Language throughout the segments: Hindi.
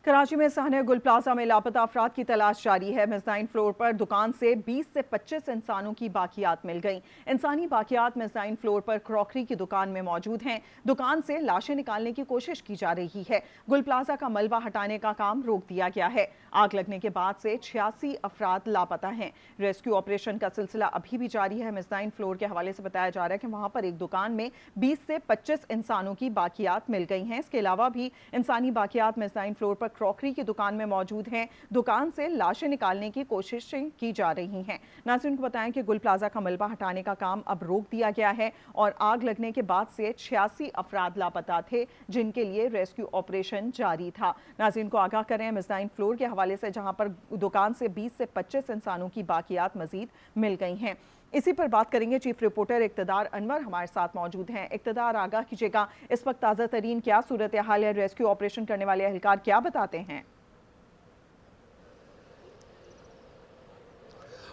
कराची में सहने गुल प्लाजा में लापता अफराद की तलाश जारी है। मेज़नाइन फ्लोर पर दुकान से 20 से 25 इंसानों की बाकियात मिल गईं। इंसानी बाकियात मेज़नाइन फ्लोर पर क्रॉकरी की दुकान में मौजूद हैं। दुकान से लाशें निकालने की कोशिश की जा रही है। गुल प्लाजा का मलबा हटाने का काम रोक दिया गया है। आग लगने के बाद से 86 अफराद लापता हैं। रेस्क्यू ऑपरेशन का सिलसिला अभी भी जारी है। मेज़नाइन फ्लोर के हवाले से बताया जा रहा है कि वहां पर एक दुकान में 20 से 25 इंसानों की बाकियात मिल गई हैं। इसके अलावा भी इंसानी बाकियात मेज़नाइन फ्लोर पर क्रॉकरी की दुकान में मौजूद हैं। दुकान से लाशें निकालने की कोशिशें की जा रही हैं। नाज़रीन को बताएं कि गुल प्लाजा का मलबा हटाने का काम अब रोक दिया गया है और आग लगने के बाद से 86 अफराद लापता थे, जिनके लिए रेस्क्यू ऑपरेशन जारी था। नाज़रीन को आगाह करें मेज़नाइन फ्लोर के हवाले से, जहां पर दुकान से 20 से 25 इंसानों की बाकियात मजीद मिल गई हैं। इसी पर बात करेंगे। चीफ रिपोर्टर इक्तदार अनवर हमारे साथ मौजूद हैं। इक्तदार, आगाह कीजिएगा, इस वक्त ताज़ा तरीन क्या सूरत हाल है? रेस्क्यू ऑपरेशन करने वाले एहलकार क्या बताते हैं?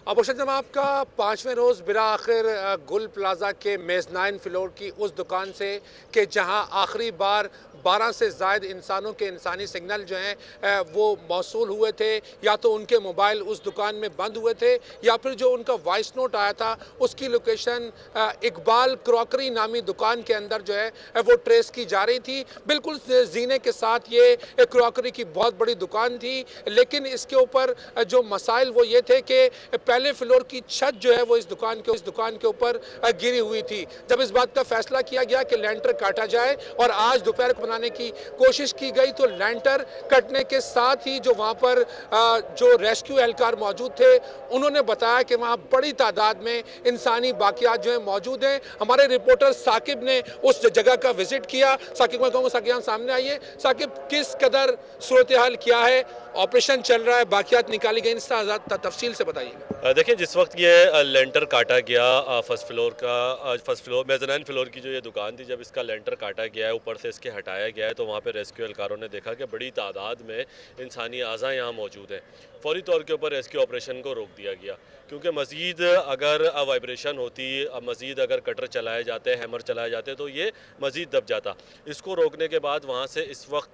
अबूशर जमाब का 5वें रोज़ बिला आखिर गुल प्लाजा के मेज़नाइन फ्लोर की उस दुकान से कि जहां आखिरी बार 12 से ज़ायद इंसानों के इंसानी सिग्नल जो हैं वो मौसूल हुए थे, या तो उनके मोबाइल उस दुकान में बंद हुए थे या फिर जो उनका वॉइस नोट आया था उसकी लोकेशन इकबाल क्रॉकरी नामी दुकान के अंदर जो है वो ट्रेस की जा रही थी। बिल्कुल जीने के साथ ये क्रॉकरी की बहुत बड़ी दुकान थी, लेकिन इसके ऊपर जो मसाइल वो ये थे कि पहले फ्लोर की छत जो है वो इस दुकान के ऊपर गिरी हुई थी। जब इस बात का फैसला किया गया कि लैंटर काटा जाए और आज दोपहर को बनाने की कोशिश की गई, तो लैंटर कटने के साथ ही जो वहां पर जो रेस्क्यू एहलकार मौजूद थे उन्होंने बताया कि वहां बड़ी तादाद में इंसानी बाकियात जो है मौजूद हैं। हमारे रिपोर्टर साकिब ने उस जगह का विजिट किया। साकिब मैं कहूँगा, साकिब सामने आइए। साकिब, किस कदर सूरत हाल क्या है? ऑपरेशन चल रहा है, बाकियात निकाली गई, इसका तफसील से बताइएगा। देखिए, जिस वक्त ये लेंटर काटा गया फर्स्ट फ्लोर मेज़नाइन फ्लोर की जो ये दुकान थी, जब इसका लेंटर काटा गया है, ऊपर से इसके हटाया गया है, तो वहाँ पे रेस्क्यू एहलकारों ने देखा कि बड़ी तादाद में इंसानी आज़ा यहाँ मौजूद हैं। फौरी तौर के ऊपर रेस्क्यू ऑपरेशन को रोक दिया गया, क्योंकि मज़ीद अगर वाइब्रेशन होती, मज़ीद अगर कटर चलाए जाते, हैमर चलाए जाते, तो ये मज़ीद दब जाता। इसको रोकने के बाद वहाँ से इस वक्त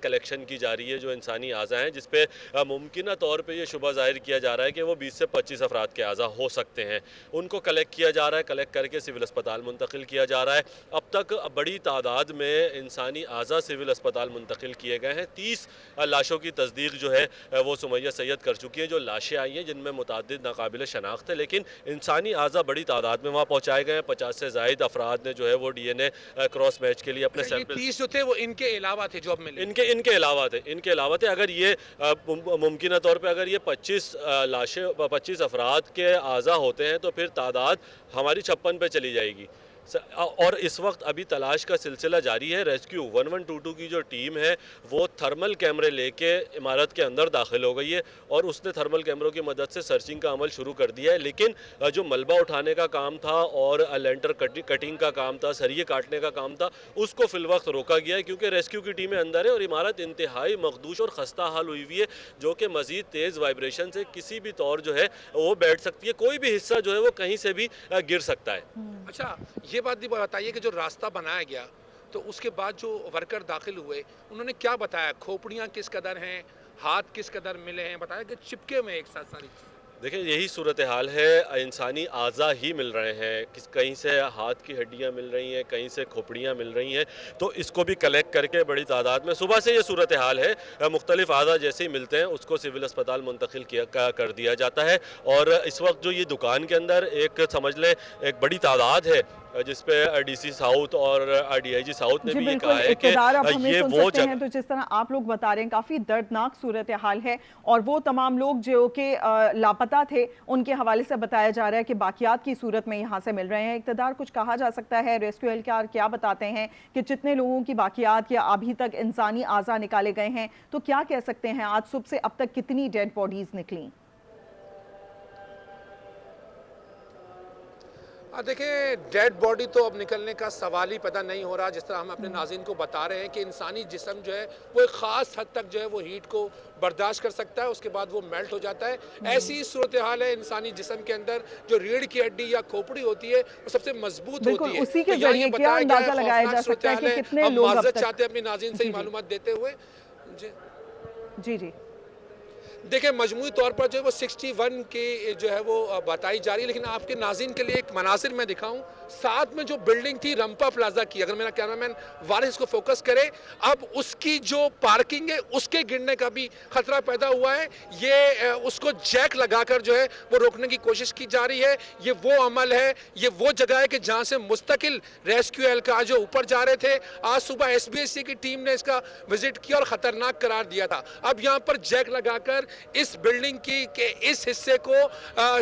कलेक्शन की जा रही है जो इंसानी आज़ा हैं, जिस पे मुमकिन तौर पे ये शुबा ज़ाहिर किया जा रहा है कि वो 20 से 25 अफराद के आज़ा हो सकते हैं। उनको कलेक्ट किया जा रहा है, कलेक्ट करके सिविल अस्पताल मुंतकिल किया जा रहा है। अब तक बड़ी तादाद में इंसानी आज़ा सिविल अस्पताल मुंतकिल किए गए हैं। 30 लाशों की तस्दीक जो है वो सुमैया सैयद कर चुकी है। जो लाशें आई हैं जिनमें मुतादिद नाकाबिल शनाख्त है, लेकिन इंसानी आज़ा बड़ी तादाद में वहाँ पहुँचाए गए हैं। 50 से ज़ायद अफराद ने जो है वो DNA क्रॉस मैच के लिए अपने सैंपल 30 जो थे वो इनके अलावा थे, जो अब मिले इनके अलावा थे। अगर ये मुमकिन तौर पे अगर ये 25 लाशें 25 अफराद के आज़ा होते हैं तो फिर तादाद हमारी 56 पे चली जाएगी। और इस वक्त अभी तलाश का सिलसिला जारी है। रेस्क्यू 1122 की जो टीम है वो थर्मल कैमरे लेके इमारत के अंदर दाखिल हो गई है और उसने थर्मल कैमरों की मदद से सर्चिंग का अमल शुरू कर दिया है। लेकिन जो मलबा उठाने का काम था और लेंटर कटिंग का काम था, सरिये काटने का काम था, उसको फिलवक्त रोका गया है, क्योंकि रेस्क्यू की टीमें अंदर है और इमारत इंतहाई मखदूश और खस्ता हाल हुई हुई है, जो कि मज़ीद तेज़ वाइब्रेशन से किसी भी तौर जो है वो बैठ सकती है। कोई भी हिस्सा जो है वो कहीं से भी गिर सकता है। अच्छा, ये बात भी बताइए कि जो रास्ता बनाया गया तो उसके बाद जो वर्कर दाखिल हुए उन्होंने क्या बताया? खोपड़ियाँ किस कदर हैं, हाथ किस कदर मिले हैं? बताया कि चिपके में एक साथ सारी चीज़ें। देखिए, यही सूरत हाल है। इंसानी आज़ा ही मिल रहे हैं, कहीं से हाथ की हड्डियां मिल रही हैं, कहीं से खोपड़ियां मिल रही हैं, तो इसको भी कलेक्ट करके बड़ी तादाद में सुबह से ये सूरत हाल है। मुख्तलिफ आज़ा जैसे ही मिलते हैं उसको सिविल अस्पताल मुंतकिल कर दिया जाता है। और इस वक्त जो ये दुकान के अंदर एक समझ लें एक बड़ी तादाद है, जिस पे DC साउथ और DIG साउथ ने भी ये कहा है कि ये वो जगह हैं। तो जिस तरह आप लोग बता रहे हैं, काफ़ी दर्दनाक सूरत हाल है और वो तमाम लोग जो कि लापता थे उनके हवाले से बताया जा रहा है कि बाकियात की सूरत में यहाँ से मिल रहे हैं। इक़्तिदार, कुछ कहा जा सकता है? रेस्क्यू एहलकार क्या बताते हैं कि जितने लोगों की बाकियात या अभी तक इंसानी आज़ा निकाले गए हैं, तो क्या कह सकते हैं आज सुबह से अब तक कितनी डेड बॉडीज़ निकली? देखिए, डेड बॉडी तो अब निकलने का सवाल ही पैदा नहीं हो रहा। जिस तरह हम अपने नाज़रीन को बता रहे हैं कि इंसानी जिस्म जो है वो एक ख़ास हद तक जो है वो हीट को बर्दाश्त कर सकता है, उसके बाद वो मेल्ट हो जाता है। ऐसी सूरत हाल है इंसानी जिस्म के अंदर। जो रीढ़ की हड्डी या खोपड़ी होती है वो सबसे मजबूत होती है। उसी के जरिए क्या अंदाजा लगाया जा सकता है कि कितने लोग अब तक चाहते हैं अपनी नाज़रीन से ही मालूमात देते हुए? जी जी जी। देखिए मजमूई तौर पर जो है वो 61 की जो है वो बताई जा रही है, लेकिन आपके नाज़रीन के लिए एक मनासिर मैं दिखाऊं। साथ में जो बिल्डिंग थी रंपा प्लाजा की, अगर मेरा कैमरामैन वारिस को फोकस करे, अब उसकी जो पार्किंग है उसके गिरने का भी खतरा पैदा हुआ है। ये उसको जैक लगाकर जो है वो रोकने की कोशिश की जा रही है। ये वो अमल है, ये वो जगह है कि जहां से मुस्तकिल रेस्क्यू एहलकार जो ऊपर जा रहे थे। आज सुबह SBSC की टीम ने इसका विजिट किया और खतरनाक करार दिया था। अब यहाँ पर जैक लगाकर इस बिल्डिंग की के इस हिस्से को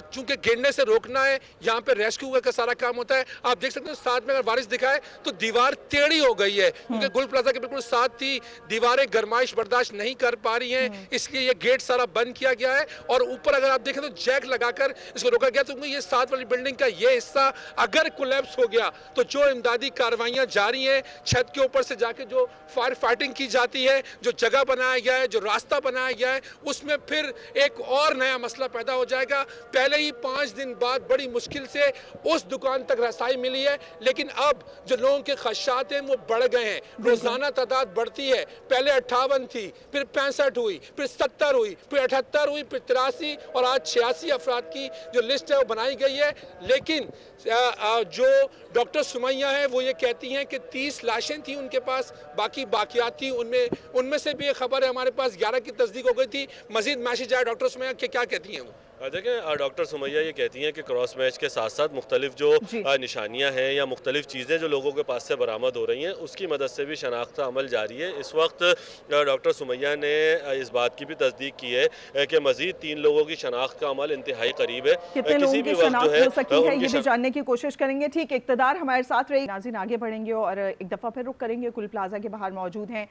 चूंकि गिरने से रोकना है, यहाँ पे रेस्क्यू का सारा काम होता है। आप देख सकते हो साथ में अगर बारिश दिखाए तो दीवार टेढ़ी हो गई है, क्योंकि गुल प्लाजा के बिल्कुल साथ थी। दीवारें गर्माइश बर्दाश्त नहीं कर पा रही हैं, इसलिए ये गेट सारा बंद किया गया है। और ऊपर अगर आप देखें तो जैक लगाकर इसको रोका गया। तो ये साथ वाली बिल्डिंग का ये हिस्सा अगर कोलैप्स हो गया तो जो इमदादी कार्रवाइयां जारी हैं, छत के ऊपर से जाके जो फायर फाइटिंग की जाती है, जो जगह बनाया गया है, जो रास्ता बनाया गया है, उसमें फिर एक और नया मसला पैदा हो जाएगा। पहले ही 5 दिन बाद बड़ी मुश्किल से उस दुकान तक रसाई मिली है, लेकिन अब जो लोगों के खदशात हैं वो बढ़ गए हैं। रोजाना तादाद बढ़ती है। पहले 58 थी, फिर 65 हुई, फिर 70 हुई, फिर 78 हुई, फिर 83 और आज 86 अफराद की जो लिस्ट है वो बनाई गई है। लेकिन जो डॉक्टर सुमैया है वो ये कहती हैं कि 30 लाशें थी उनके पास, बाकी बाकियात थी। उनमें से भी एक खबर है हमारे पास 11 की तस्दीक हो गई थी। मजीद मैसेज आया डॉक्टर सुमैया के, क्या कहती हैं वो? देखें डॉक्टर सुमैया ये कहती हैं कि क्रॉस मैच के साथ साथ मुख्तलिफ जो निशानियां हैं या मुख्तलिफ चीज़ें जो लोगों के पास से बरामद हो रही हैं उसकी मदद से भी शनाख्त का अमल जारी है। इस वक्त डॉक्टर सुमैया ने इस बात की भी तस्दीक की है कि मजीद 3 लोगों की शनाख्त का अमल इंतहाई करीब है। कितने लोगों की शनाख्त हो सकी है ये भी जानने की कोशिश करेंगे। ठीक, इक़्तिदार हमारे साथ रही। नाज़रीन आगे बढ़ेंगे और एक दफ़ा फिर रुक करेंगे। गुल प्लाजा के बाहर मौजूद हैं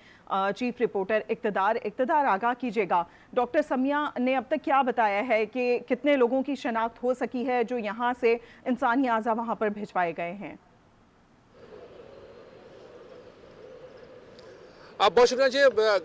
चीफ रिपोर्टर इक़्तिदार। आगाह कीजिएगा, डॉक्टर समिया ने अब तक क्या बताया है कि कितने लोगों की शनाख्त हो सकी है जो यहाँ से इंसानी आज़ा वहाँ पर भिजवाए गए हैं? आप बहुत शुक्रिया जी।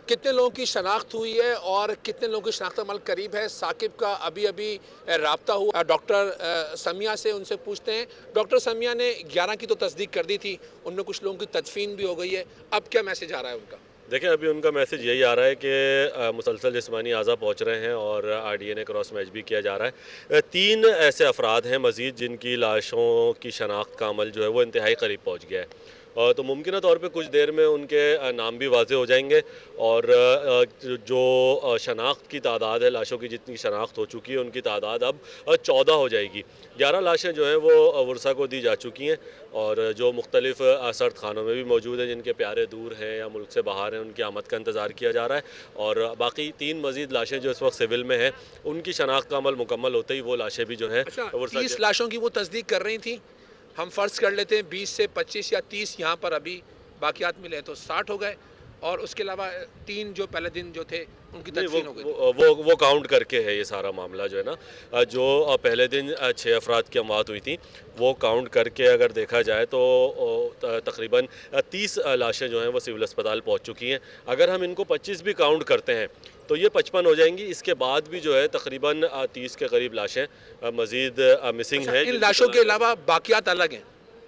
कितने लोगों की शनाख्त हुई है और कितने लोगों की शनाख्त अमल करीब है, साकिब का अभी अभी रब्ता हुआ डॉक्टर समिया से, उनसे पूछते हैं। डॉक्टर समिया ने 11 की तो तस्दीक कर दी थी, उनमें कुछ लोगों की तदफीन भी हो गई है। अब क्या मैसेज आ रहा है उनका? देखिए अभी उनका मैसेज यही आ रहा है कि मुसलसल जिस्मानी आज़ा पहुँच रहे हैं और RDNA क्रॉस मैच भी किया जा रहा है। 3 ऐसे अफराद हैं मज़ीद जिनकी लाशों की शनाख्त का अमल जो है वो इंतहाई करीब पहुँच गया है। तो मुमकिन तौर पे कुछ देर में उनके नाम भी वाज़े हो जाएंगे और जो शनाख्त की तादाद है, लाशों की जितनी शनाख्त हो चुकी है उनकी तादाद अब 14 हो जाएगी। 11 लाशें जो हैं वो वर्सा को दी जा चुकी हैं और जो मुख्तलिफ सर्द खानों में भी मौजूद हैं, जिनके प्यारे दूर हैं या मुल्क से बाहर हैं, उनकी आमद का इंतज़ार किया जा रहा है। और बाकी 3 मज़ीद लाशें जो इस वक्त सिविल में हैं उनकी शनाख्त का अमल मुकम्मल होते ही वो लाशें भी जो हैं 30 लाशों की वो तस्दीक कर रही थी। हम फ़र्ज़ कर लेते हैं 20 से 25 या 30 यहाँ पर अभी बाकियात मिले तो 60 हो गए, और उसके अलावा 3 जो पहले दिन जो थे उनकी तदफीन हो गई। वो काउंट करके है ये सारा मामला जो है ना। जो पहले दिन 6 अफराद की अमवात हुई थी वो काउंट करके अगर देखा जाए तो तकरीबन 30 लाशें जो हैं वो सिविल अस्पताल पहुंच चुकी हैं। अगर हम इनको 25 भी काउंट करते हैं तो ये 55 हो जाएंगी। इसके बाद भी जो है तकरीबन 30 के करीब लाशें मज़ीद मिसिंग हैं। इन लाशों के अलावा बाकियात अलग हैं?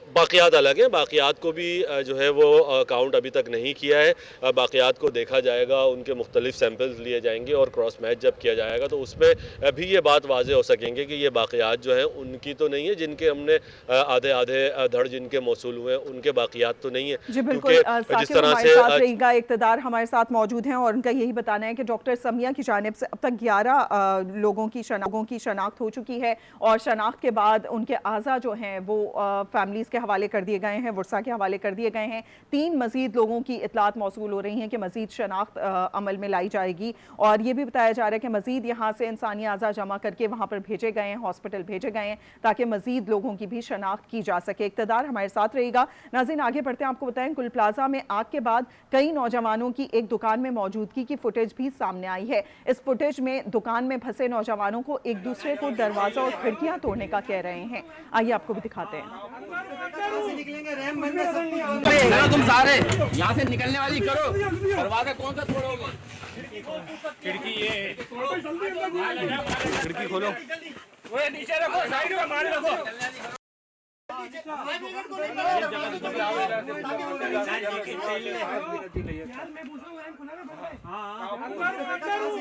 बाकियात अलग हैं। बाकियात को भी जो है वो काउंट अभी तक नहीं किया है। बाकियात को देखा जाएगा, उनके मुख्तलिफ सैंपल्स लिए जाएंगे और क्रॉस मैच जब किया जाएगा तो उसमें भी ये बात वाज़े हो सकेंगे कि ये बाकियात जो हैं उनकी तो नहीं है, जिनके हमने आधे धड़ जिनके मौसूल हुए हैं उनके बाकियात तो नहीं है। जी बिल्कुल, जिस तरह से इक़्तिदार हमारे साथ मौजूद हैं और उनका यही बताना है कि डॉक्टर समिया की जानिब से अब तक 11 लोगों की शनाख्त हो चुकी है और शनाख्त के बाद उनके आज़ा जो हैं वो फैमिलीज़ के हवाले कर दिए गए हैं, वर्सा के हवाले कर दिए गए हैं। 3 मज़ीद लोगों की इतलात मौसूल हो रही हैं कि मज़ीद शनाख्त अमल में लाई जाएगी और ये भी बताया जा रहा है कि मज़ीद यहाँ से इंसानी आज़ा जमा करके वहाँ पर भेजे गए हैं, हॉस्पिटल भेजे गए हैं ताकि मज़ीद लोगों की भी शनाख्त की जा सके। इक़्तिदार हमारे साथ रहेगा। नाज़रीन आगे बढ़ते हैं, आपको बताएं गुल प्लाजा में आग के बाद कई नौजवानों की एक दुकान में मौजूदगी की फुटेज भी सामने आई है। इस फुटेज में दुकान में फंसे नौजवानों को एक दूसरे को दरवाजा और खिड़कियां तोड़ने का कह रहे हैं। आइए आपको भी दिखाते हैं। तुम सारे यहाँ से निकलने वाली करो, दरवाजा कौन सा तोड़ोगे? खिड़की ये खिड़की खोलो, वो नीचे रखो, साइड में मार रखो।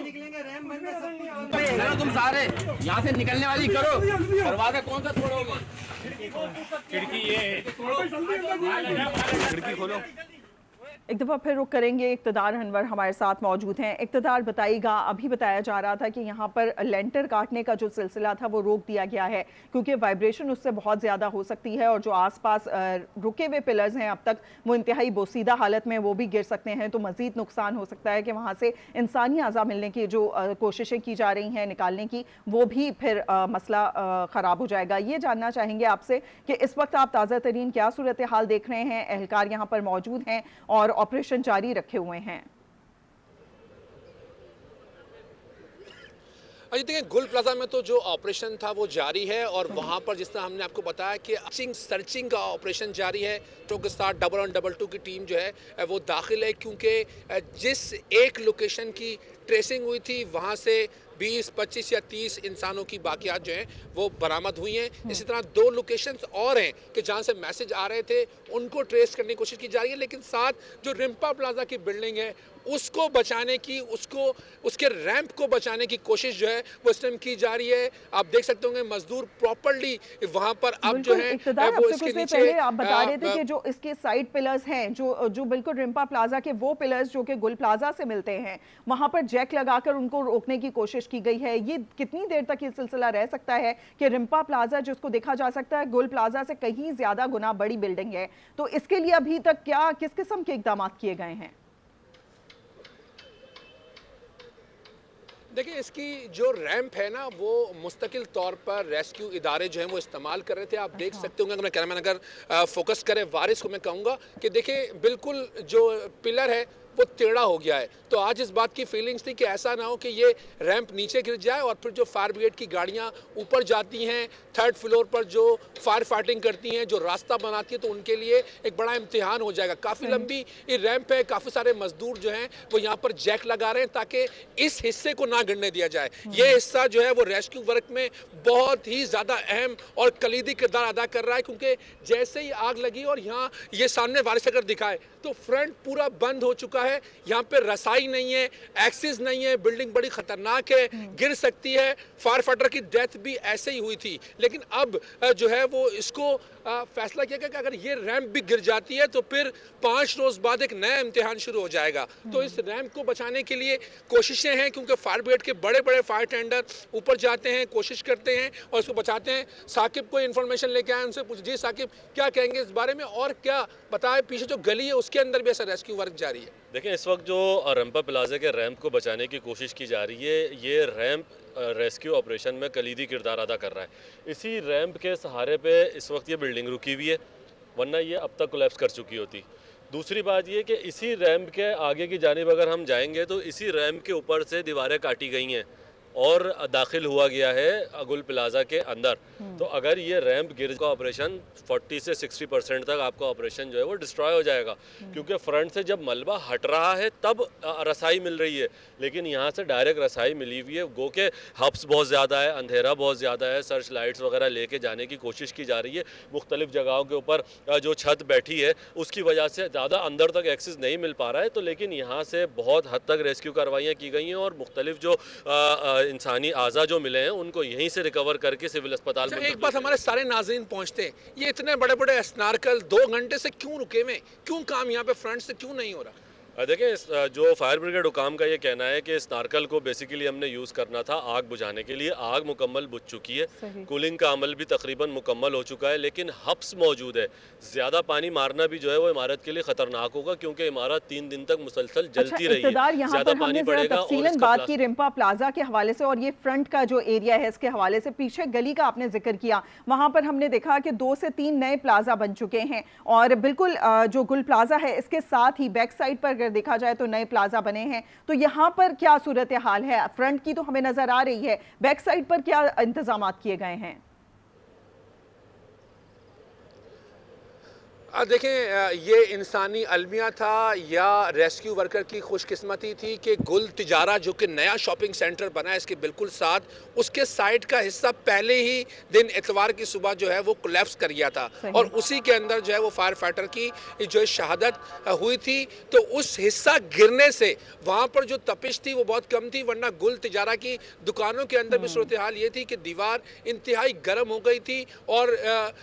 चलो तुम सारे यहाँ से निकलने वाली करो, दरवाजा कौन सा तोड़ोगे? खिड़की ये खिड़की खोलो। एक दफ़ा फिर रुक करेंगे। इक़्तिदार अनवर हमारे साथ मौजूद हैं। इक़्तिदार बताइएगा, अभी बताया जा रहा था कि यहाँ पर लेंटर काटने का जो सिलसिला था वो रोक दिया गया है क्योंकि वाइब्रेशन उससे बहुत ज़्यादा हो सकती है और जो आसपास रुके हुए पिलर्स हैं अब तक वो इंतहाई बोसीदा हालत में वो भी गिर सकते हैं, तो मज़ीद नुकसान हो सकता है कि वहाँ से इंसानी अज़ा मिलने की जो कोशिशें की जा रही हैं निकालने की वो भी फिर मसला ख़राब हो जाएगा। ये जानना चाहेंगे आपसे कि इस वक्त आप ताज़ा तरीन क्या सूरत हाल देख रहे हैं? एहलकार यहाँ पर मौजूद हैं और ऑपरेशन जारी रखे हुए हैं। अजी देखिए, गुल प्लाजा में तो जो ऑपरेशन था वो जारी है और वहाँ पर जिस तरह हमने आपको बताया कि सर्चिंग का ऑपरेशन जारी है। तो के साथ 112 की टीम जो है वो दाखिल है क्योंकि जिस एक लोकेशन की ट्रेसिंग हुई थी वहाँ से 20, 25 या 30 इंसानों की बाकियात जो हैं वो बरामद हुई हैं। इसी तरह 2 लोकेशंस और हैं कि जहाँ से मैसेज आ रहे थे उनको ट्रेस करने की कोशिश की जा रही है, लेकिन साथ जो रिम्पा प्लाजा की बिल्डिंग है उसको बचाने की, उसके रैंप को बचाने की कोशिश जो है वो इस टाइम की जा रही है। आप देख सकते होंगे मजदूर प्रॉपर्ली वहाँ पर अब जो है वो इसके नीचे पहले आप बता रहे थे कि जो इसके साइड पिलर्स हैं जो बिल्कुल रिम्पा प्लाजा के वो पिलर्स जो कि गुल प्लाजा से मिलते हैं वहाँ पर जैक लगाकर उनको रोकने की कोशिश की गई है। ये कितनी देर तक ये सिलसिला रह सकता है कि रिम्पा प्लाजा जिसको देखा जा सकता है गुल प्लाजा से कहीं ज्यादा गुना बड़ी बिल्डिंग है, तो इसके लिए अभी तक किस किस्म के इकदाम किए गए हैं? देखिए, इसकी जो रैंप है ना वो मुस्तकिल तौर पर रेस्क्यू इदारे जो हैं वो इस्तेमाल कर रहे थे। आप देख सकते होंगे, अगर कैमरामैन अगर फोकस करे वारिस को, मैं कहूँगा कि देखिए बिल्कुल जो पिलर है वो टेढ़ा हो गया है। तो आज इस बात की फीलिंग्स थी कि ऐसा ना हो कि ये रैंप नीचे गिर जाए और फिर जो फायर ब्रिगेड की गाड़ियाँ ऊपर जाती हैं 3rd फ्लोर पर जो फायर फाइटिंग करती हैं, जो रास्ता बनाती है, तो उनके लिए एक बड़ा इम्तिहान हो जाएगा। काफ़ी लंबी ये रैंप है, काफ़ी सारे मजदूर जो हैं वो यहाँ पर जैक लगा रहे हैं ताकि इस हिस्से को ना गिरने दिया जाए। ये हिस्सा जो है वो रेस्क्यू वर्क में बहुत ही ज़्यादा अहम और कलीदी किरदार अदा कर रहा है क्योंकि जैसे ही आग लगी और यहाँ ये सामने वारिस अगर दिखाए तो फ्रंट पूरा बंद हो चुका है। यहाँ पे रसाई नहीं है, एक्सेस नहीं है, बिल्डिंग बड़ी खतरनाक है, गिर सकती है। फायर फाइटर की डेथ भी ऐसे ही हुई थी, लेकिन अब जो है वो इसको फैसला किया गया कि अगर ये रैंप भी गिर जाती है तो फिर 5 रोज बाद एक नया इम्तिहान शुरू हो जाएगा। तो इस रैंप को बचाने के लिए कोशिशें हैं क्योंकि फायर ब्रिगेड के बड़े बड़े फायर टेंडर ऊपर जाते हैं, कोशिश करते हैं और इसको बचाते हैं। साकिब को इन्फॉर्मेशन लेके आए, उनसे पूछ जी साकिब क्या कहेंगे इस बारे में और क्या बताए, पीछे जो गली है उसके अंदर भी ऐसा रेस्क्यू वर्क जारी है? देखिए, इस वक्त जो रिम्पा प्लाजा के रैंप को बचाने की कोशिश की जा रही है, ये रैंप रेस्क्यू ऑपरेशन में कलीदी किरदार अदा कर रहा है। इसी रैंप के सहारे पे इस वक्त ये बिल्डिंग रुकी हुई है, वरना ये अब तक कोलैप्स कर चुकी होती। दूसरी बात ये कि इसी रैंप के आगे की जानिब अगर हम जाएंगे तो इसी रैंप के ऊपर से दीवारें काटी गई हैं और दाखिल हुआ गया है गुल प्लाजा के अंदर। तो अगर ये रैंप गिर का ऑपरेशन 40 से 60% तक आपका ऑपरेशन जो है वो डिस्ट्रॉय हो जाएगा क्योंकि फ्रंट से जब मलबा हट रहा है तब रसाई मिल रही है, लेकिन यहाँ से डायरेक्ट रसाई मिली हुई है। गो के हब्स बहुत ज़्यादा है, अंधेरा बहुत ज़्यादा है, सर्च लाइट्स वगैरह लेके जाने की कोशिश की जा रही है। मुख्तलिफ जगहों के ऊपर जो छत बैठी है उसकी वजह से ज़्यादा अंदर तक एक्सेस नहीं मिल पा रहा है, तो लेकिन यहाँ से बहुत हद तक रेस्क्यू कार्रवाइयाँ की गई हैं और मुख्तलिफ जो इंसानी आज़ा जो मिले हैं उनको यहीं से रिकवर करके सिविल अस्पताल में। एक बात हमारे सारे नाज़रीन पहुंचते हैं, ये इतने बड़े बड़े स्नार्कल 2 घंटे से क्यों रुके हुए, क्यों काम यहाँ पे फ्रंट से क्यों नहीं हो रहा? देखिए, जो फायर ब्रिगेड हुकाम का ये कहना है कि स्नार्कल को बेसिकली हमने यूज़ करना था आग बुझाने के लिए। आग मुकम्मल बुझ चुकी है, कूलिंग का अमल भी तकरीबन मुकम्मल हो चुका है, लेकिन हब्स मौजूद है। ज़्यादा पानी मारना भी जो है वो इमारत के लिए ख़तरनाक होगा क्योंकि इमारत 3 दिन तक मुसलसल जलती रही है। ज़्यादा पानी पड़ेगा। तफसीलन बात की रिम्पा प्लाजा के हवाले से और ये फ्रंट का जो एरिया है इसके हवाले से, पीछे गली का आपने जिक्र किया, वहाँ पर हमने देखा कि 2 से 3 नए प्लाजा बन चुके हैं और बिल्कुल जो गुल प्लाजा है इसके साथ ही बैक साइड पर अगर देखा जाए तो नए प्लाजा बने हैं। तो यहाँ पर क्या सूरत हाल है? फ्रंट की तो हमें नजर आ रही है, बैक साइड पर क्या इंतजाम किए गए हैं? देखें, ये इंसानी अलमिया था या रेस्क्यू वर्कर की खुशकिस्मती थी कि गुल तिजारा जो कि नया शॉपिंग सेंटर बना है इसके बिल्कुल साथ, उसके साइड का हिस्सा पहले ही दिन इतवार की सुबह जो है वो कोलैप्स कर गया था और उसी के अंदर जो है वो फायर फाइटर की जो है शहादत हुई थी। तो उस हिस्सा गिरने से वहाँ पर जो तपिश थी वो बहुत कम थी, वरना गुल तिजारा की दुकानों के अंदर भी सूरत हाल ये थी कि दीवार इंतहाई गर्म हो गई थी और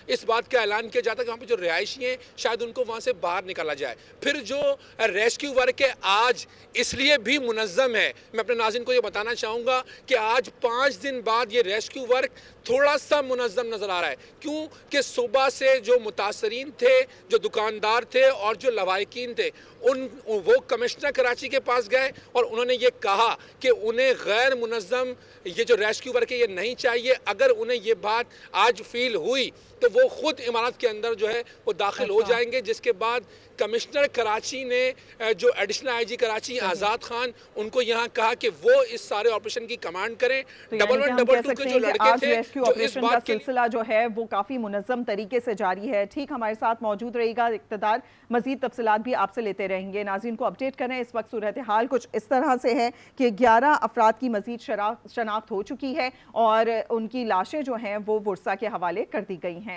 इस बात का ऐलान किया जाता कि वहाँ पर जो रिहायशी हैं शायद उनको वहाँ से बाहर निकाला जाए। फिर जो रेस्क्यू वर्क है आज इसलिए भी मुनज़्ज़म है, मैं अपने नाज़रीन को ये बताना चाहूँगा कि आज 5 दिन बाद ये रेस्क्यू वर्क थोड़ा सा मुनज़्ज़म नज़र आ रहा है। क्यों कि सुबह से जो मुतासरीन थे, जो दुकानदार थे और जो लवाहिकीन थे वो कमिश्नर कराची के पास गए और उन्होंने ये कहा कि उन्हें गैर मुनज़्ज़म ये जो रेस्क्यू वर्क है ये नहीं चाहिए। अगर उन्हें ये बात आज फील हुई तो वो खुद इमारत के अंदर जो है वो दाखिल हो जाएंगे, जिसके बाद कमिश्नर कराची ने जो एडिशनल आईजी कराची आज़ाद खान उनको यहाँ कहा कि वो इस सारे ऑपरेशन की कमांड करें। तो 1112 के जो लड़के थे रेस्क्यू जो इस ऑपरेशन का बात के सिलसिला जो है वो काफी मुनज़्ज़म तरीके से जारी है। ठीक, हमारे साथ मौजूद रहेगा इक़्तिदार, मजीद तफसीलात भी आपसे लेते रहेंगे। नाज़रीन को अपडेट करें, इस वक्त सूरत हाल कुछ इस तरह से है कि 11 अफराद की मजीद शनाख्त हो चुकी है और उनकी लाशें जो हैं वो वर्सा के हवाले कर दी गई हैं।